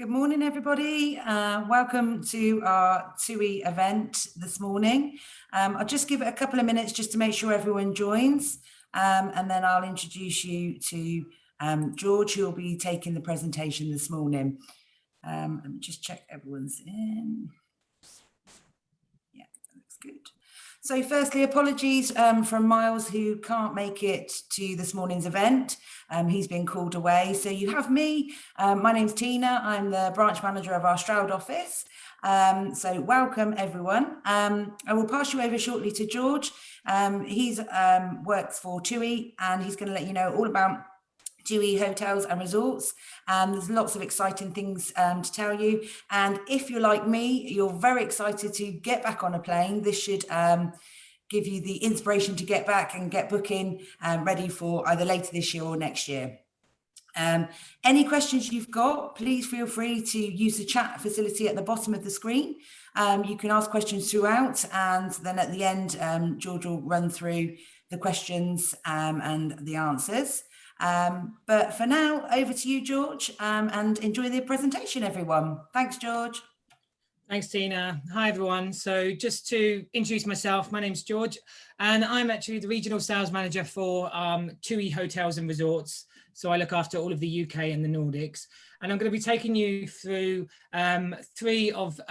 Good morning, everybody. Welcome to our TUI event this morning. I'll just give it a couple of minutes just to make sure everyone joins, and then I'll introduce you to George, who will be taking the presentation this morning. Let me just check everyone's in. Yeah, that looks good. So firstly, apologies from Miles, who can't make it to this morning's event. He's been called away. So you have me. My name's Tina. I'm the branch manager of our Stroud office. So welcome, everyone. I will pass you over shortly to George. He works for TUI, and he's going to let you know all about TUI hotels and resorts. There's lots of exciting things to tell you. And if you're like me, you're very excited to get back on a plane. This should give you the inspiration to get back and get booking ready for either later this year or next year. Any questions you've got, please feel free to use the chat facility at the bottom of the screen. You can ask questions throughout, and then at the end, George will run through the questions and the answers. But for now, over to you, George, and enjoy the presentation, everyone. Thanks, George. Thanks, Tina. Hi, everyone. So just to introduce myself, my name's George, and I'm actually the regional sales manager for TUI Hotels and Resorts. So I look after all of the UK and the Nordics. And I'm going to be taking you through three of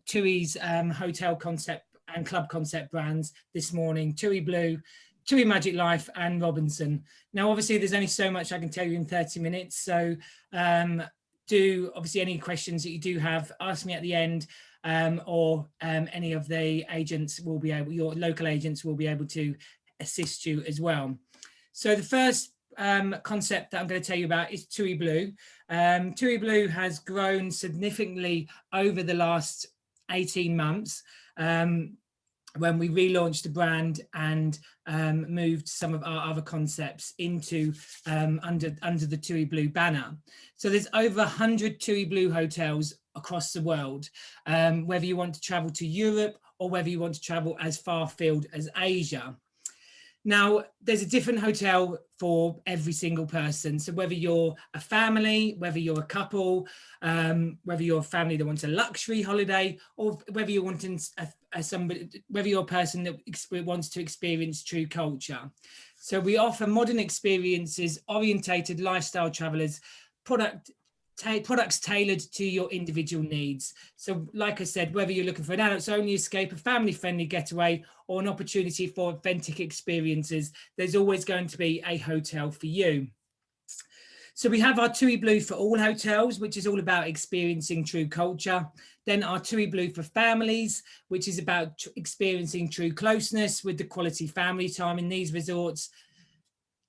TUI's hotel concept and club concept brands this morning: TUI Blue, TUI Magic Life, and Robinson. Now, obviously, there's only so much I can tell you in 30 minutes. So obviously any questions that you do have, ask me at the end, or any of the agents will be able, your local agents will be able to assist you as well. So the first concept that I'm going to tell you about is TUI Blue. TUI Blue has grown significantly over the last 18 months. When we relaunched the brand and moved some of our other concepts into under the TUI Blue banner. So there's over 100 TUI Blue hotels across the world, whether you want to travel to Europe or whether you want to travel as far afield as Asia. Now, there's a different hotel for every single person. So whether you're a family, whether you're a couple, whether you're a family that wants a luxury holiday, or whether you're wanting whether you're a person that wants to experience true culture. So we offer modern experiences, orientated lifestyle travelers, products tailored to your individual needs. So like I said, whether you're looking for an adults only escape, a family friendly getaway, or an opportunity for authentic experiences, there's always going to be a hotel for you. So we have our TUI Blue For All hotels, which is all about experiencing true culture. Then our TUI Blue For Families, which is about experiencing true closeness with the quality family time in these resorts.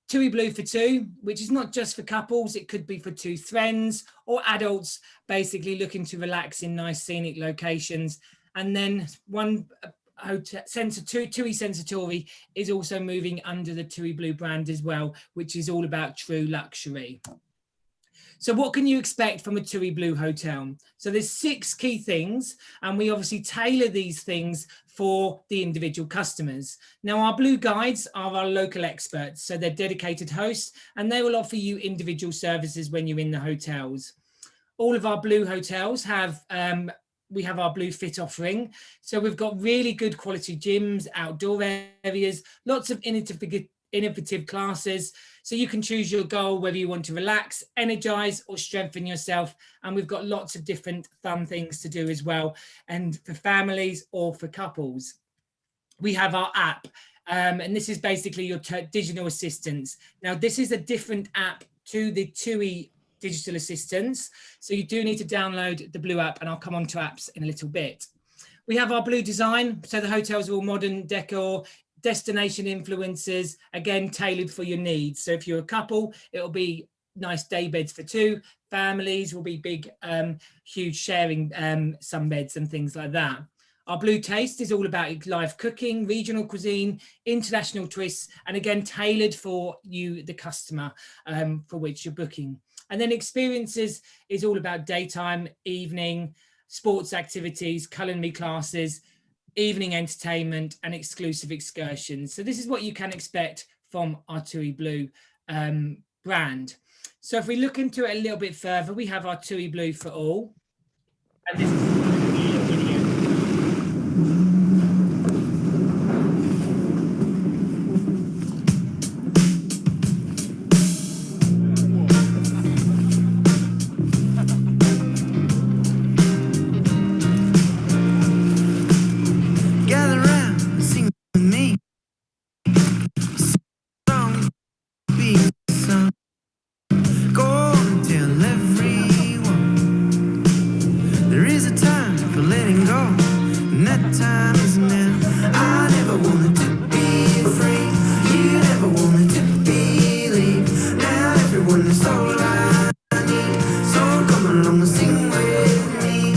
TUI Blue For Two, which is not just for couples, it could be for two friends or adults basically looking to relax in nice scenic locations. And then one hotel, TUI Sensatori, is also moving under the TUI Blue brand as well, which is all about true luxury. So what can you expect from a TUI Blue hotel? So there's 6 key things, and we obviously tailor these things for the individual customers. Now, our Blue guides are our local experts, so they're dedicated hosts, and they will offer you individual services when you're in the hotels. All of our Blue hotels have we have our Blue Fit offering. So we've got really good quality gyms, outdoor areas, lots of innovative classes. So you can choose your goal, whether you want to relax, energize, or strengthen yourself. And we've got lots of different fun things to do as well, and for families or for couples. We have our app, and this is basically your digital assistants. Now, this is a different app to the TUI digital assistants. So you do need to download the Blue app, and I'll come on to apps in a little bit. We have our Blue design. So the hotels are all modern decor, destination influences, again, tailored for your needs. So if you're a couple, it'll be nice day beds for two. Families will be big, huge sharing sunbeds and things like that. Our Blue Taste is all about live cooking, regional cuisine, international twists, and again, tailored for you, the customer, for which you're booking. And then Experiences is all about daytime, evening, sports activities, culinary classes, evening entertainment, and exclusive excursions. So this is what you can expect from our TUI Blue brand. So if we look into it a little bit further, we have our TUI Blue For All. And this is gather round and sing with me. Song be sung. Go and tell everyone there is a time for letting go, and that time is now. I never wanted to be free. You never wanted to believe. Now everyone is all I need. So come along and sing with me.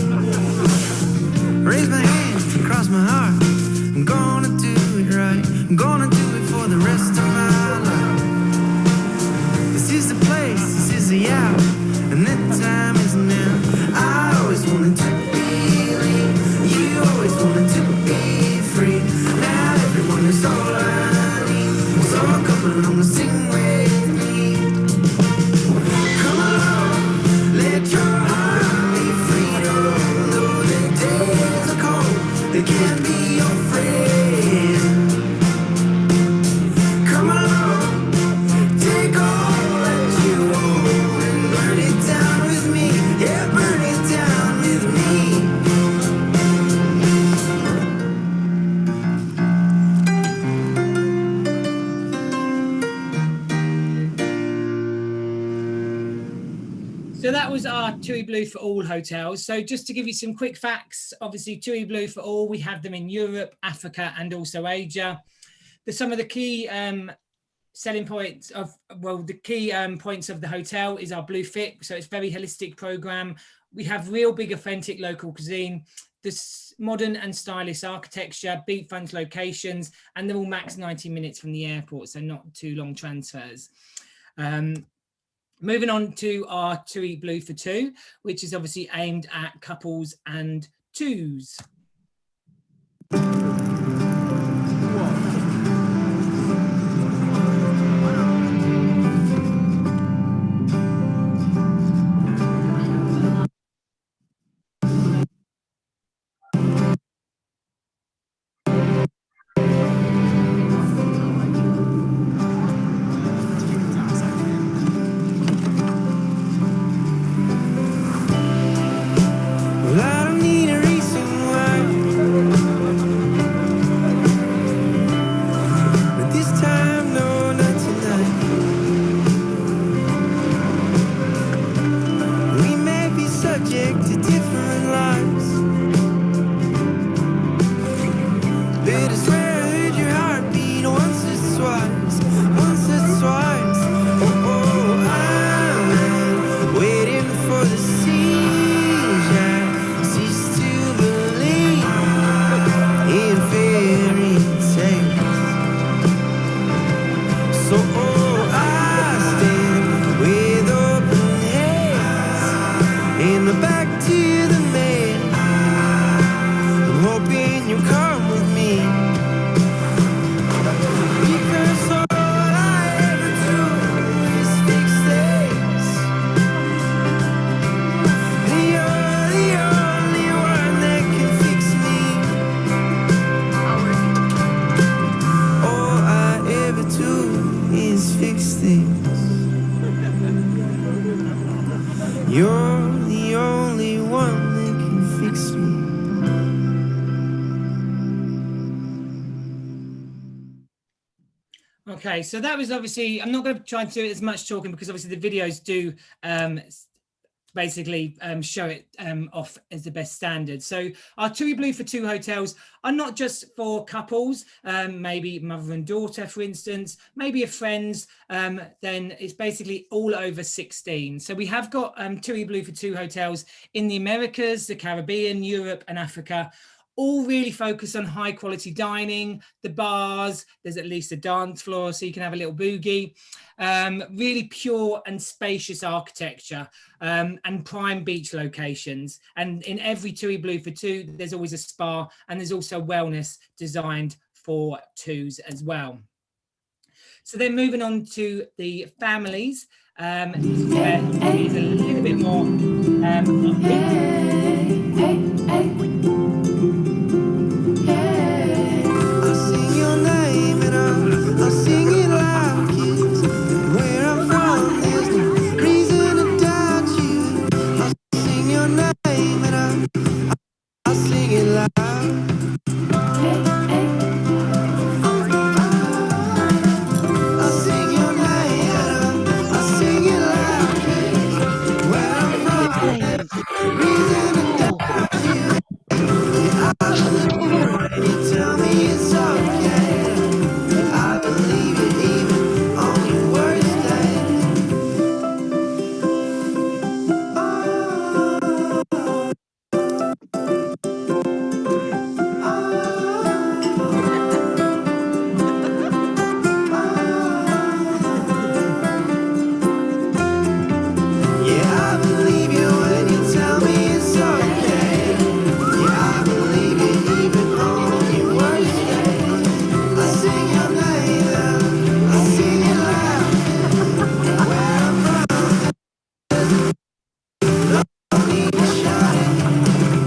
Raise my hands and cross my heart. I'm gonna do it right. I'm gonna do it for the rest of my life. This is the place, this is the hour, and that time is now. I always wanted to believe. You always wanted to be free. Now everyone is all I need. So come along and sing with me. Come along, let your heart be free. Though the days are cold, they can be your friend. Come along, take all that you own and burn it down with me. Yeah, burn it down with me. So that was our TUI Blue For All hotels. So just to give you some quick facts, obviously TUI Blue For All, we have them in Europe, Africa, and also Asia. There's some of the key selling points of, well, the key points of the hotel is our Blue Fit. So it's a very holistic program. We have real big authentic local cuisine, this modern and stylish architecture, beachfront locations, and they're all max 90 minutes from the airport, so not too long transfers. Moving on to our TUI Blue For Two, which is obviously aimed at couples and twos. Well, I don't need a reason why, but this time, no, not tonight. We may be subject to different lives, but I swear I heard your heartbeat once or twice, once or twice. Oh, oh, I'm waiting for the seizure. Cease to believe in fairy tales. So, oh, I stand with open hands and my back to the man. I'm hoping you'll come with me, because all I ever do is fix things. And you're the only one that can fix me. All I ever do is fix things. You're the only one that can fix me. Okay, so that was obviously, I'm not going to try and do as much talking because obviously the videos do basically show it off as the best standard. So our TUI Blue For Two hotels are not just for couples, maybe mother and daughter, for instance, maybe a friends, then it's basically all over 16. So we have got TUI Blue For Two hotels in the Americas, the Caribbean, Europe, and Africa. All really focus on high quality dining, the bars, there's at least a dance floor so you can have a little boogie, really pure and spacious architecture, and prime beach locations. And in every TUI Blue For Two, there's always a spa, and there's also wellness designed for twos as well. So then moving on to the families. This is where it is a little bit more upbeat. I sing your name and I sing it like it's where I'm from. There's no reason to doubt you. I sing your name and I sing it loud. I sing your name and I sing it like it's where I'm from. There's no reason to doubt you. Yeah, I believe you when you tell me it's okay. I believe it even on your worst days. Yeah, I believe you when you tell me it's okay. Yeah, I believe it even on your worst days. I sing your name, I sing it loud. Where I'm from, don't need to shout it.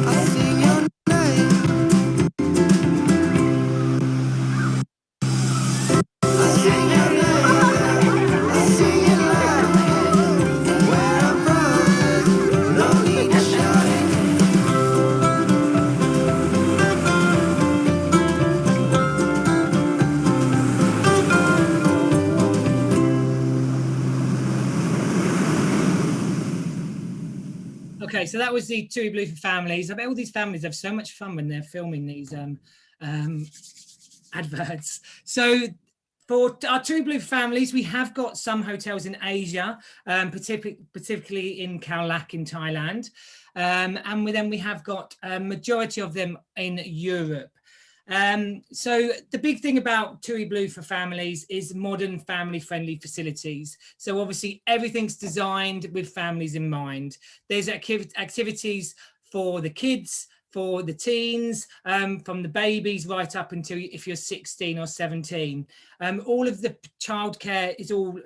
I sing your name, I sing your name, I sing it loud. Where I'm from, no need to shout it. Okay, so that was the TUI Blue for Families. I bet all these families have so much fun when they're filming these adverts. So for our TUI Blue for Families, we have got some hotels in Asia, particularly in Khao Lak in Thailand. And then we have got a majority of them in Europe. So the big thing about TUI Blue for Families is modern family-friendly facilities. So obviously everything's designed with families in mind. There's activities for the kids, for the teens, from the babies right up until if you're 16 or 17. All of the childcare is all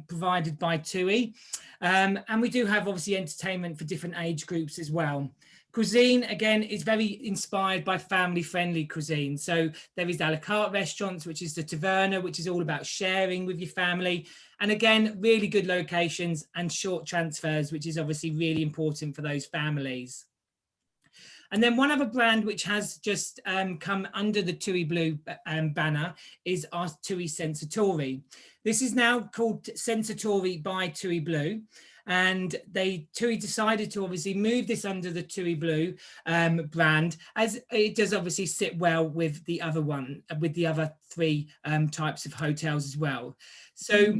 provided by TUI. And we do have obviously entertainment for different age groups as well. Cuisine, again, is very inspired by family-friendly cuisine. So there is a la carte restaurants, which is the taverna, which is all about sharing with your family. And again, really good locations and short transfers, which is obviously really important for those families. And then one other brand which has just come under the TUI Blue banner is our TUI Sensatori. This is now called Sensatori by TUI Blue. And TUI decided to obviously move this under the TUI Blue brand, as it does obviously sit well with the other one, with the other three types of hotels as well. So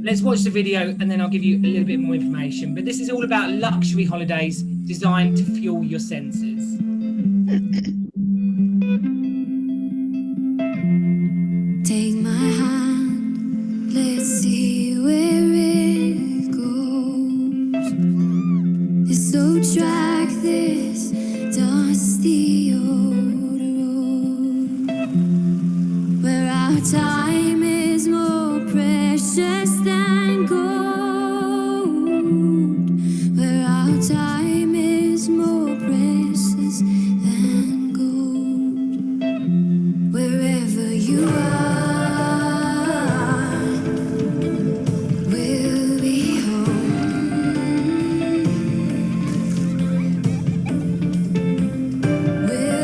let's watch the video and then I'll give you a little bit more information. But this is all about luxury holidays designed to fuel your senses. Take my hand, let's see where it goes. This old track, this dusty old road, where our time is more precious than gold, where our time is more precious than gold. Wherever you are, we'll be home. We'll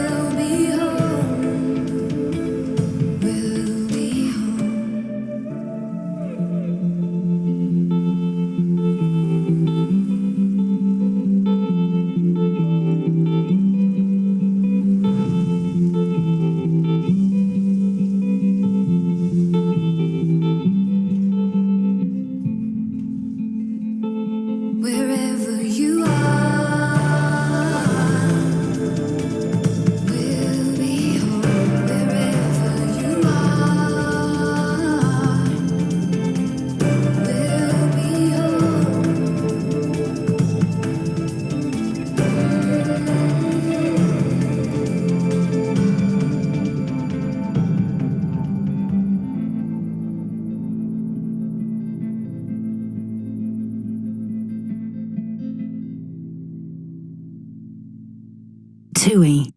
TUI.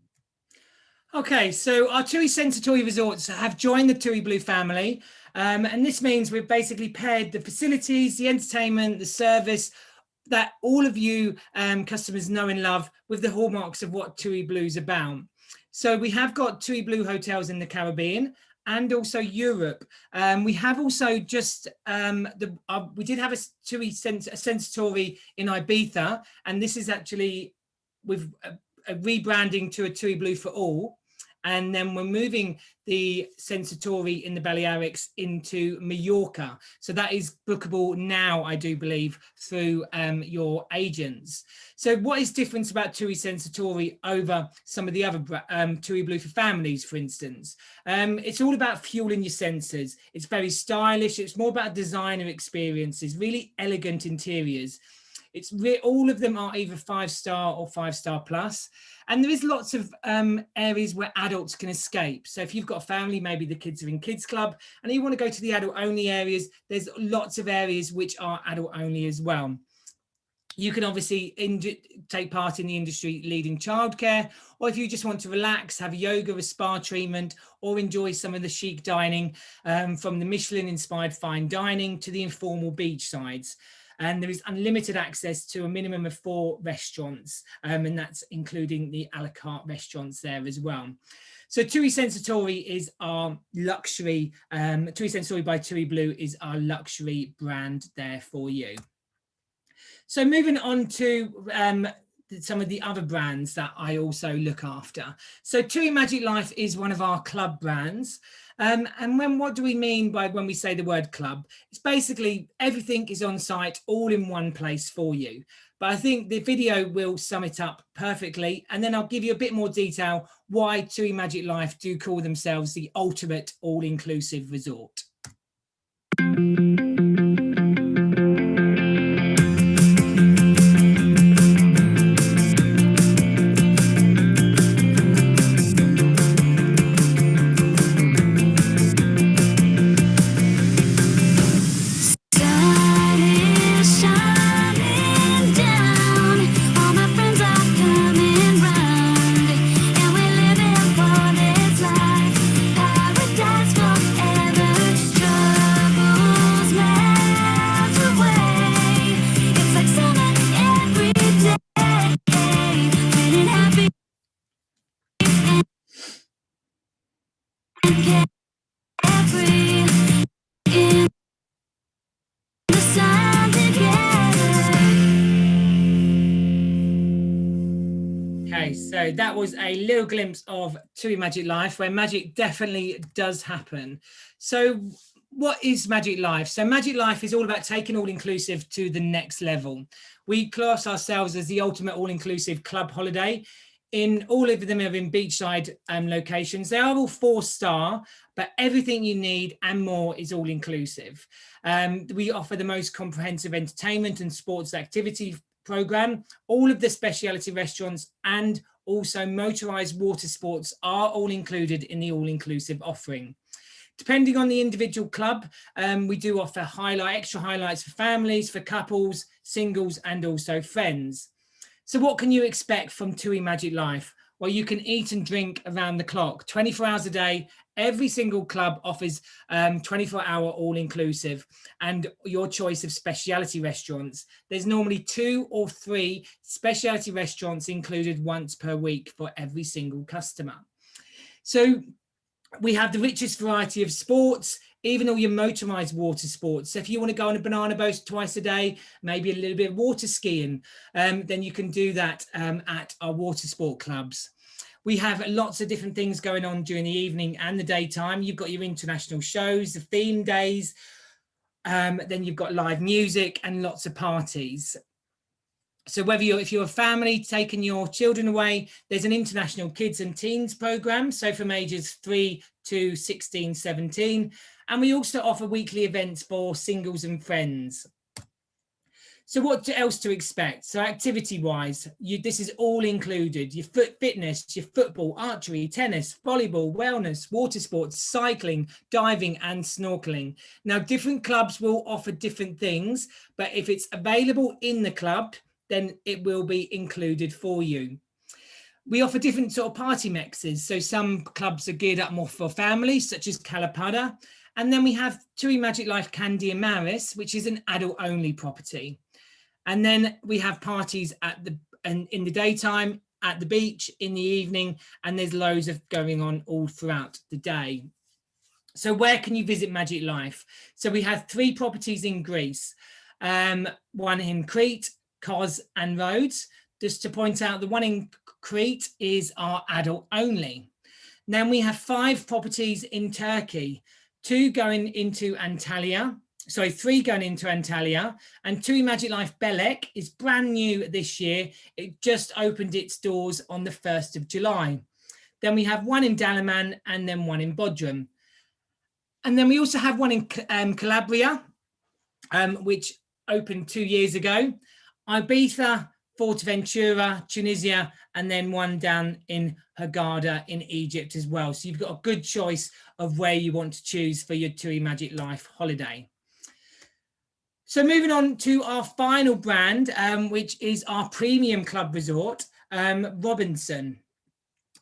Okay, so our TUI Sensatori resorts have joined the TUI Blue family, and this means we've basically paired the facilities, the entertainment, the service that all of you customers know and love with the hallmarks of what TUI Blue's about. So we have got TUI Blue hotels in the Caribbean and also Europe. We have also just, we did have a TUI Sensatori in Ibiza, and this is actually with a rebranding to a TUI Blue For All. And then we're moving the Sensatori in the Balearics into Mallorca. So that is bookable now, I do believe, through your agents. So what is different about TUI Sensatori over some of the other TUI Blue For Families, for instance? It's all about fueling your senses. It's very stylish. It's more about designer experiences, really elegant interiors. It's all of them are either 5-star or 5-star plus. And there is lots of areas where adults can escape. So if you've got a family, maybe the kids are in kids club and you want to go to the adult only areas, there's lots of areas which are adult only as well. You can obviously take part in the industry leading childcare, or if you just want to relax, have yoga, a spa treatment, or enjoy some of the chic dining from the Michelin inspired fine dining to the informal beach sides. And there is unlimited access to a minimum of 4 restaurants, and that's including the a la carte restaurants there as well. So TUI Sensatori is our luxury, TUI Sensatori by TUI Blue is our luxury brand there for you. So moving on to some of the other brands that I also look after. So TUI Magic Life is one of our club brands. And what do we mean by when we say the word club? It's basically everything is on site, all in one place for you. But I think the video will sum it up perfectly. And then I'll give you a bit more detail why TUI Magic Life do call themselves the ultimate all-inclusive resort. Okay, so that was a little glimpse of TUI Magic Life, where magic definitely does happen. So what is Magic Life? So Magic Life is all about taking all-inclusive to the next level. We class ourselves as the ultimate all-inclusive club holiday. In all of them are in beachside locations. They are all 4-star, but everything you need and more is all-inclusive. We offer the most comprehensive entertainment and sports activity program. All of the specialty restaurants and also motorized water sports are all included in the all-inclusive offering. Depending on the individual club, we do offer extra highlights for families, for couples, singles, and also friends. So what can you expect from TUI Magic Life? Well, you can eat and drink around the clock, 24 hours a day. Every single club offers 24-hour all-inclusive and your choice of specialty restaurants. There's normally 2 or 3 specialty restaurants included once per week for every single customer. So we have the richest variety of sports, even all your motorized water sports. So if you want to go on a banana boat twice a day, maybe a little bit of water skiing, then you can do that at our water sport clubs. We have lots of different things going on during the evening and the daytime. You've got your international shows, the theme days, then you've got live music and lots of parties. So whether if you're a family taking your children away, there's an international kids and teens program. So from ages 3 to 16, 17. And we also offer weekly events for singles and friends. So what else to expect? So activity-wise, this is all included. Your fitness, your football, archery, tennis, volleyball, wellness, water sports, cycling, diving, and snorkeling. Now, different clubs will offer different things, but if it's available in the club, then it will be included for you. We offer different sort of party mixes. So some clubs are geared up more for families, such as Calapada. And then we have TUI Magic Life Candy and Maris, which is an adult-only property. And then we have parties in the daytime, at the beach, in the evening, and there's loads of going on all throughout the day. So where can you visit Magic Life? So we have 3 properties in Greece, one in Crete, Kos and Rhodes. Just to point out, the one in Crete is our adult only. Then we have 5 properties in Turkey, 2 going into Antalya, sorry, 3 going into Antalya, and TUI Magic Life Belek is brand new this year. It just opened its doors on the 1st of July. Then we have 1 in Dalaman and then 1 in Bodrum. And then we also have 1 in Calabria, which opened 2 years ago. Ibiza, Forteventura, Tunisia, and then 1 down in Hurghada in Egypt as well. So you've got a good choice of where you want to choose for your TUI Magic Life holiday. So moving on to our final brand, which is our premium club resort, Robinson.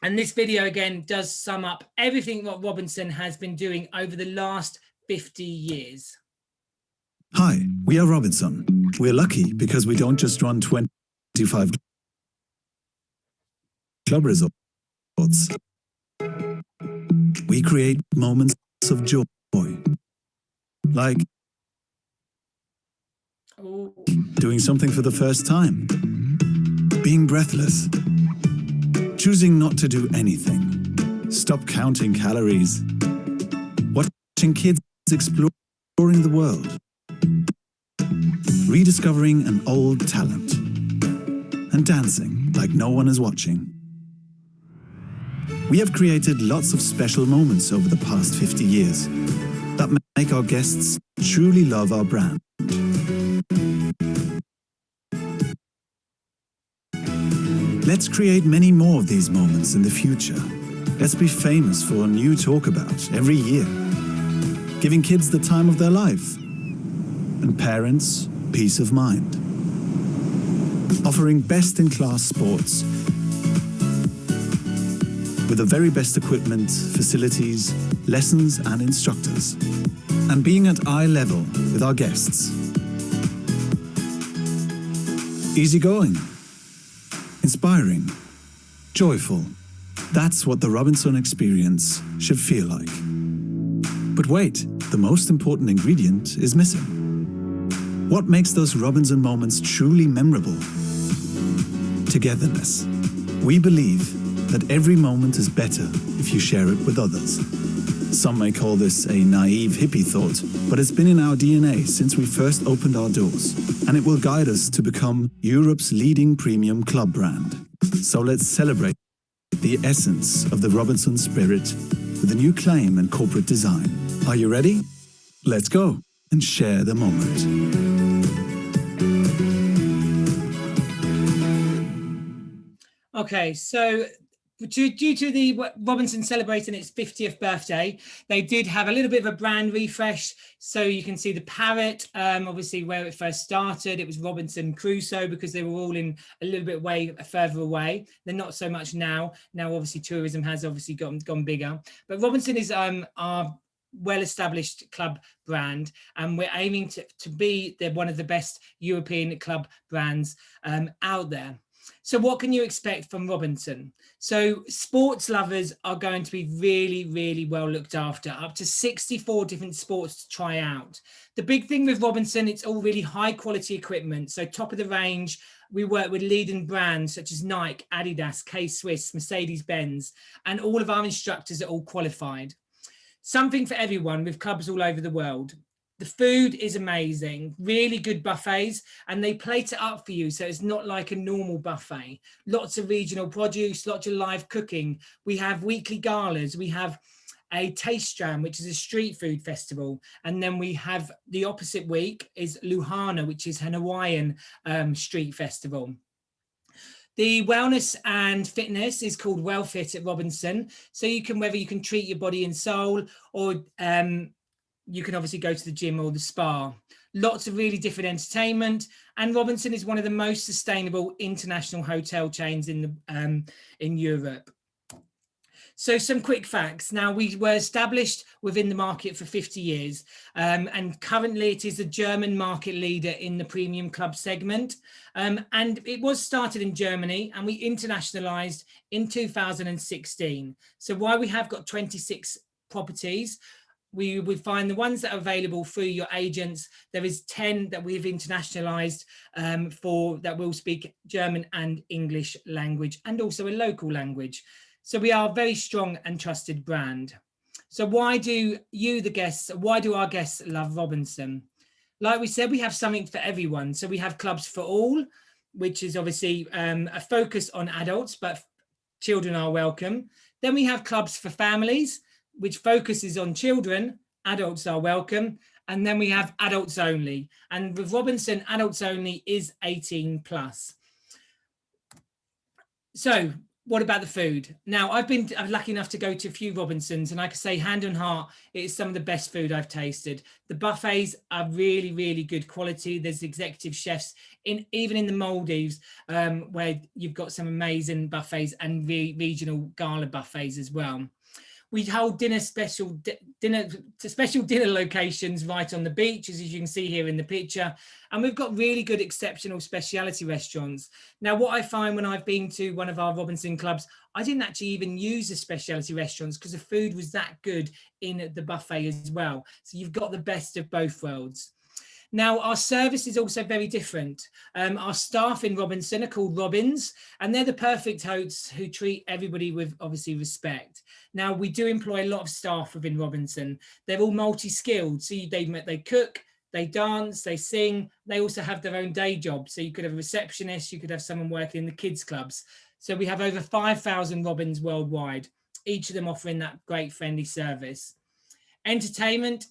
And this video again does sum up everything what Robinson has been doing over the last 50 years. Hi, we are Robinson. We're lucky because we don't just run 25 club resorts. We create moments of joy, like doing something for the first time, being breathless, choosing not to do anything, stop counting calories, watching kids exploring the world, rediscovering an old talent, and dancing like no one is watching. We have created lots of special moments over the past 50 years that make our guests truly love our brand. Let's create many more of these moments in the future. Let's be famous for a new talk about every year, giving kids the time of their life and parents peace of mind, offering best-in-class sports with the very best equipment, facilities, lessons and instructors, and being at eye level with our guests. Easygoing, inspiring, joyful. That's what the Robinson experience should feel like. But wait, the most important ingredient is missing. What makes those Robinson moments truly memorable? Togetherness. We believe that every moment is better if you share it with others. Some may call this a naive hippie thought, but it's been in our DNA since we first opened our doors, and it will guide us to become Europe's leading premium club brand. So let's celebrate the essence of the Robinson spirit with a new claim and corporate design. Are you ready? Let's go and share the moment. Okay, so due to the Robinson celebrating its 50th birthday, they did have a little bit of a brand refresh. So you can see the parrot, obviously where it first started, it was Robinson Crusoe because they were all in a little bit further away. They're not so much now. Now, obviously, tourism has obviously gone bigger. But Robinson is our well-established club brand, and we're aiming to be one of the best European club brands out there. So what can you expect from Robinson? So sports lovers are going to be really, really well looked after, up to 64 different sports to try out. The big thing with Robinson, it's all really high quality equipment. So top of the range, we work with leading brands such as Nike, Adidas, K-Swiss, Mercedes-Benz, and all of our instructors are all qualified. Something for everyone with clubs all over the world. The food is amazing, really good buffets, and they plate it up for you. So it's not like a normal buffet. Lots of regional produce, lots of live cooking. We have weekly galas. We have a taste jam, which is a street food festival. And then we have the opposite week is Luhana, which is an Hawaiian street festival. The wellness and fitness is called WellFit at Robinson. So you can, whether you can treat your body and soul or you can obviously go to the gym or the spa. Lots of really different entertainment, and Robinson is one of the most sustainable international hotel chains in Europe. So some quick facts. Now, we were established within the market for 50 years, and currently it is the German market leader in the premium club segment. And it was started in Germany, and we internationalized in 2016. So while we have got 26 properties, we would find the ones that are available through your agents. There is 10 that we've internationalized for that will speak German and English language, and also a local language. So we are a very strong and trusted brand. So why do you, the guests, why do our guests love Robinson? Like we said, we have something for everyone. So we have clubs for all, which is obviously a focus on adults, but children are welcome. Then we have clubs for families, which focuses on children, adults are welcome. And then we have adults only. And with Robinson, adults only is 18 plus. So what about the food? Now, I've been lucky enough to go to a few Robinsons, and I can say hand on heart, it is some of the best food I've tasted. The buffets are really, really good quality. There's executive chefs even in the Maldives, where you've got some amazing buffets and regional gala buffets as well. We hold special dinner locations right on the beach, as you can see here in the picture. And we've got really good, exceptional specialty restaurants. Now, what I find when I've been to one of our Robinson clubs, I didn't actually even use the specialty restaurants because the food was that good in the buffet as well. So you've got the best of both worlds. Now, our service is also very different. Our staff in Robinson are called Robins, and they're the perfect hosts who treat everybody with obviously respect. Now, we do employ a lot of staff within Robinson. They're all multi-skilled. So they cook, they dance, they sing. They also have their own day job. So you could have a receptionist, you could have someone working in the kids' clubs. So we have over 5,000 Robins worldwide, each of them offering that great friendly service. Entertainment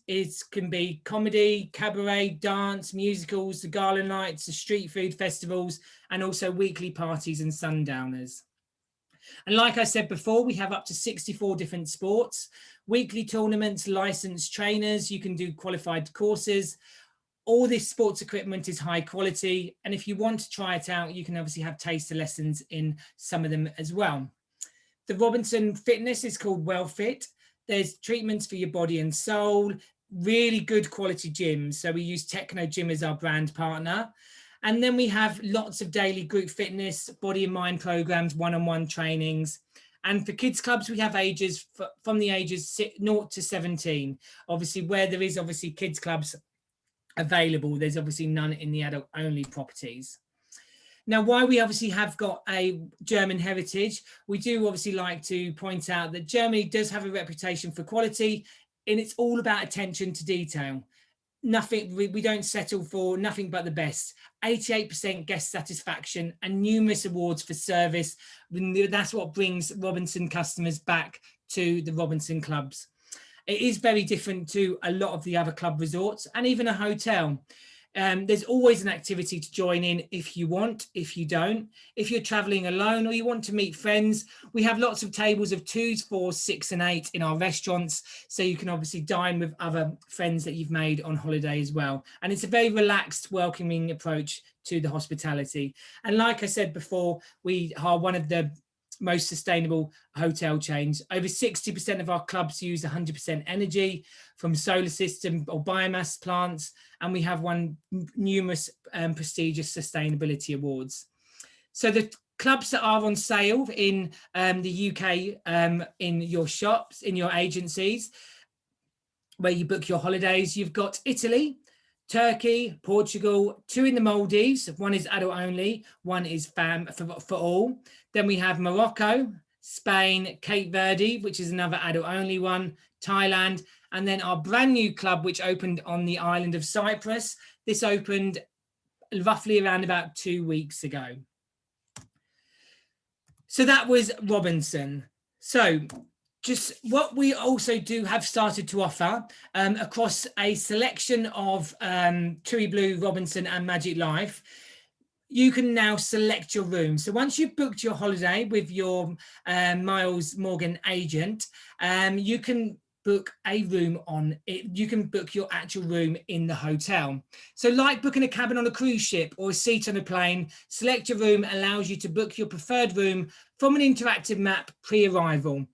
can be comedy, cabaret, dance, musicals, the gala nights, the street food festivals, and also weekly parties and sundowners. And like I said before, we have up to 64 different sports, weekly tournaments, licensed trainers, you can do qualified courses. All this sports equipment is high quality. And if you want to try it out, you can obviously have taster lessons in some of them as well. The Robinson Fitness is called WellFit. There's treatments for your body and soul, really good quality gyms. So we use Techno Gym as our brand partner. And then we have lots of daily group fitness, body and mind programs, one-on-one trainings. And for kids clubs, we have ages from the ages 0 to 17. Obviously, where there is obviously kids clubs available, there's obviously none in the adult only properties. Now, why we obviously have got a German heritage, we do obviously like to point out that Germany does have a reputation for quality, and it's all about attention to detail. We don't settle for nothing but the best. 88% guest satisfaction and numerous awards for service. That's what brings Robinson customers back to the Robinson clubs. It is very different to a lot of the other club resorts and even a hotel. There's always an activity to join in if you want, if you don't. If you're traveling alone or you want to meet friends, we have lots of tables of 2s, 4s, 6 and 8 in our restaurants. So you can obviously dine with other friends that you've made on holiday as well. And it's a very relaxed, welcoming approach to the hospitality. And like I said before, we are one of the most sustainable hotel chains. Over 60% of our clubs use 100% energy from solar system or biomass plants, and we have won numerous prestigious sustainability awards. So the clubs that are on sale in the UK, in your shops, in your agencies, where you book your holidays, you've got Italy, Turkey, Portugal, 2 in the Maldives. 1 is adult only, 1 is for all. Then we have Morocco, Spain, Cape Verde, which is another adult only one, Thailand, and then our brand new club, which opened on the island of Cyprus. This opened roughly around about 2 weeks ago. So that was Robinson. So just what we also do have started to offer across a selection of TUI Blue, Robinson and Magic Life, you can now select your room. So once you've booked your holiday with your Miles Morgan agent, you can book a room on it. You can book your actual room in the hotel. So like booking a cabin on a cruise ship or a seat on a plane, Selector Room allows you to book your preferred room from an interactive map pre-arrival.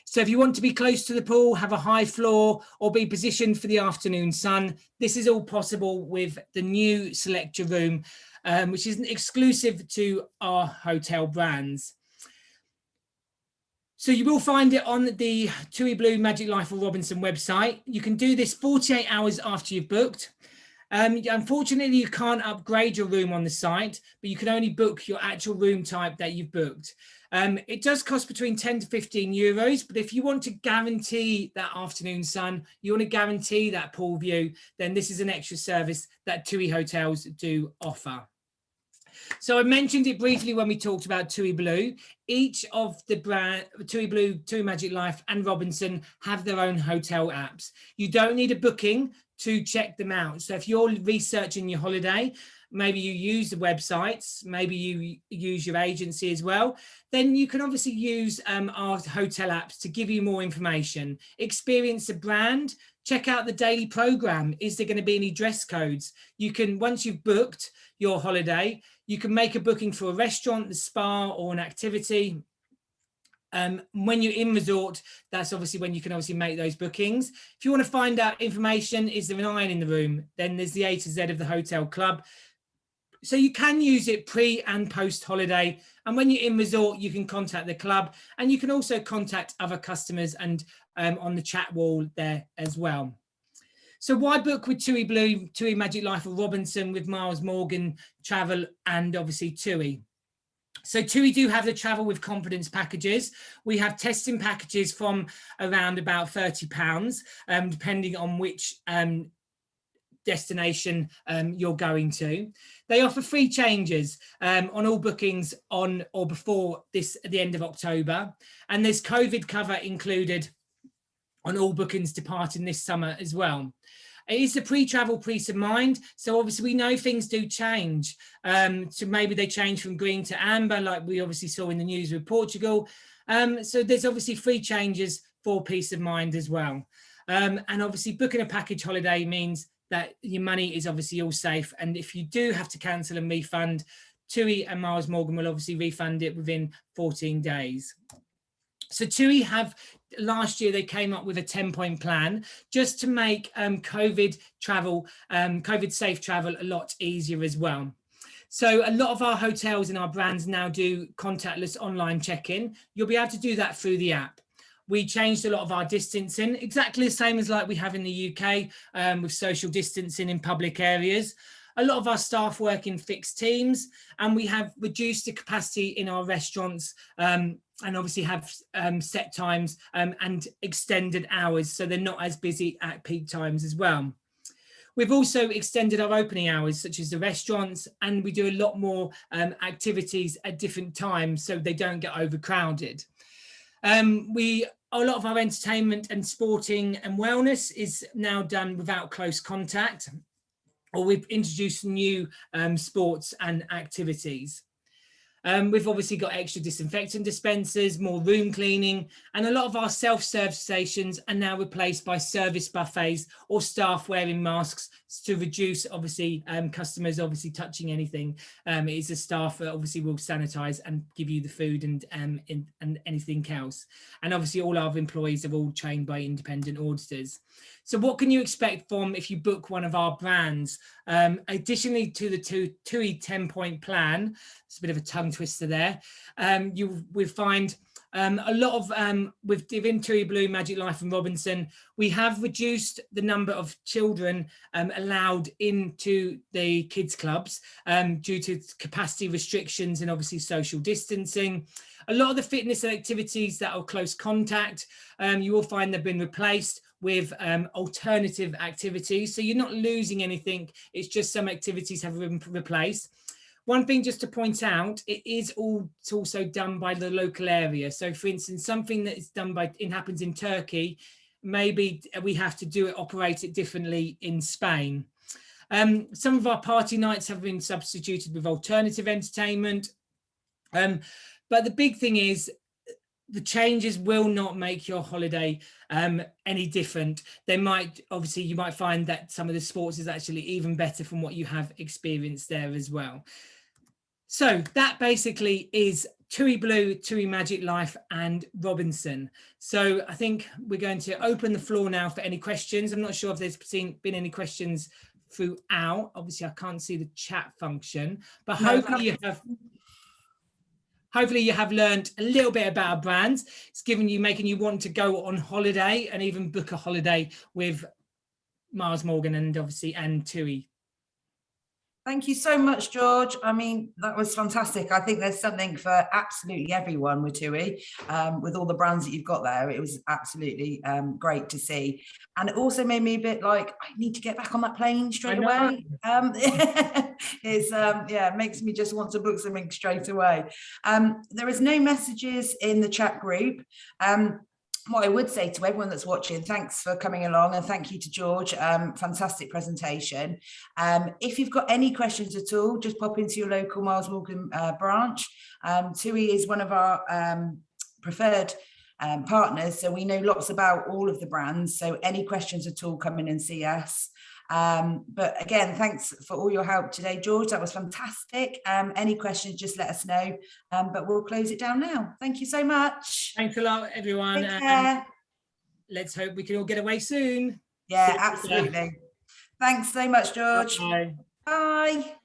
So if you want to be close to the pool, have a high floor, or be positioned for the afternoon sun, this is all possible with the new Selector Room, which is exclusive to our hotel brands. So you will find it on the TUI Blue Magic Life or Robinson website. You can do this 48 hours after you've booked. Unfortunately, you can't upgrade your room on the site, but you can only book your actual room type that you've booked. It does cost between 10 to 15 euros, but if you want to guarantee that afternoon sun, you want to guarantee that pool view, then this is an extra service that TUI hotels do offer. So I mentioned it briefly when we talked about TUI Blue. Each of the brand, TUI Blue, TUI Magic Life and Robinson have their own hotel apps. You don't need a booking to check them out. So if you're researching your holiday, maybe you use the websites, maybe you use your agency as well, then you can obviously use our hotel apps to give you more information. Experience the brand, check out the daily program. Is there going to be any dress codes? You can, once you've booked your holiday, you can make a booking for a restaurant, the spa, or an activity. When you're in resort, that's obviously when you can obviously make those bookings. If you want to find out information, is there an iron in the room? Then there's the A to Z of the hotel club. So you can use it pre and post holiday. And when you're in resort, you can contact the club, and you can also contact other customers and on the chat wall there as well. So why book with TUI Blue, TUI Magic Life or Robinson with Miles Morgan Travel and obviously TUI? So TUI do have the travel with confidence packages. We have testing packages from around about £30, depending on which destination you're going to. They offer free changes on all bookings on or before the end of October. And there's COVID cover included on all bookings departing this summer as well. It is the pre-travel peace of mind. So obviously we know things do change. So maybe they change from green to amber, like we obviously saw in the news with Portugal. So there's obviously free changes for peace of mind as well. And obviously booking a package holiday means that your money is obviously all safe. And if you do have to cancel and refund, TUI and Miles Morgan will obviously refund it within 14 days. So TUI have, last year they came up with a 10-point plan just to make COVID safe travel a lot easier as well. So a lot of our hotels and our brands now do contactless online check-in. You'll be able to do that through the app. We changed a lot of our distancing, exactly the same as like we have in the UK with social distancing in public areas. A lot of our staff work in fixed teams, and we have reduced the capacity in our restaurants and obviously have set times and extended hours, so they're not as busy at peak times as well. We've also extended our opening hours, such as the restaurants, and we do a lot more activities at different times so they don't get overcrowded. A lot of our entertainment and sporting and wellness is now done without close contact, or we've introduced new sports and activities. We've obviously got extra disinfectant dispensers, more room cleaning, and a lot of our self-serve stations are now replaced by service buffets or staff wearing masks to reduce, obviously, customers obviously touching anything. It is the staff that obviously will sanitize and give you the food and anything else. And obviously all our employees are all trained by independent auditors. So what can you expect from if you book one of our brands? Additionally to the TUI 10-point plan, it's a bit of a tongue twister there, you will find a lot of, within TUI Blue, Magic Life and Robinson, we have reduced the number of children allowed into the kids clubs due to capacity restrictions and obviously social distancing. A lot of the fitness and activities that are close contact, you will find they've been replaced with alternative activities. So you're not losing anything, it's just some activities have been replaced. One thing just to point out, it is also done by the local area. So for instance, something that is done happens in Turkey, maybe we have to operate it differently in Spain. Some of our party nights have been substituted with alternative entertainment. But the big thing is, the changes will not make your holiday any different. They might, obviously, you might find that some of the sports is actually even better from what you have experienced there as well. So that basically is TUI Blue, TUI Magic Life and Robinson. So I think we're going to open the floor now for any questions. I'm not sure if there's been any questions throughout. Obviously, I can't see the chat function, but hopefully you have learned a little bit about our brands. It's making you want to go on holiday and even book a holiday with Miles Morgan and obviously and TUI. Thank you so much, George. I mean, that was fantastic. I think there's something for absolutely everyone with TUI, with all the brands that you've got there. It was absolutely great to see. And it also made me a bit like, I need to get back on that plane straight away. Yeah, it makes me just want to book something straight away. There is no messages in the chat group. What I would say to everyone that's watching, thanks for coming along, and thank you to George. Fantastic presentation. If you've got any questions at all, just pop into your local Miles Morgan branch. TUI is one of our preferred partners, so we know lots about all of the brands. So any questions at all, come in and see us. But again, thanks for all your help today, George. That was fantastic. Any questions, just let us know. But we'll close it down now. Thank you so much. Thanks a lot, everyone. Take care. Let's hope we can all get away soon. Yeah, absolutely. Thanks so much, George. Bye. Bye.